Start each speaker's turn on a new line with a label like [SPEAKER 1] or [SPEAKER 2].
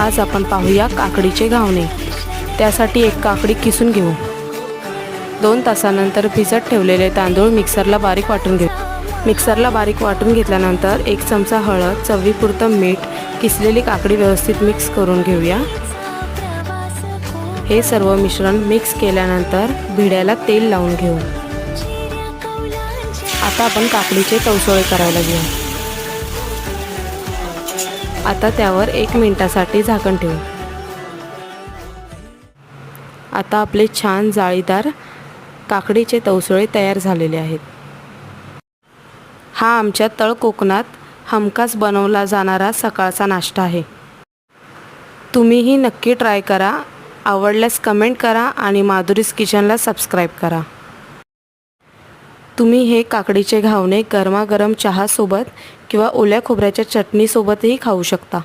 [SPEAKER 1] आज आपण पाहूया काकडीचे घावणे। त्यासाठी एक काकडी किसून घेऊ। 2 तासानंतर भिजत ठेवलेले तांदूळ मिक्सरला बारीक वाटून घेऊ। मिक्सरला बारीक वाटून घेतल्यानंतर 1 चमचा हळद, चवीपुरतं मीठ, किसलेली काकडी व्यवस्थित मिक्स करून घेऊया। हे सर्व मिश्रण मिक्स केल्यानंतर भिड्याला तेल लावून घेऊ। आता आपण काकडीचे तवसोळे करायला घेऊ। आता त्यावर 1 मिनिटासाठी झाकण ठेवू। आता आपले छान जाळीदार काकडीचे तवसोळे तयार झालेले आहेत। हा आमच्या तळ कोकणात हमखास बनवला जाणारा सकाळचा नाश्ता आहे। तुम्हीही नक्की ट्राय करा। आवडल्यास कमेंट करा आणि माधुरीज किचनला सबस्क्राइब करा। तुम्ही हे काकडीचे घावणे गरमागरम चहासोबत किंवा ओल्या खोबऱ्याच्या चटणीसोबतही खाऊ शकता।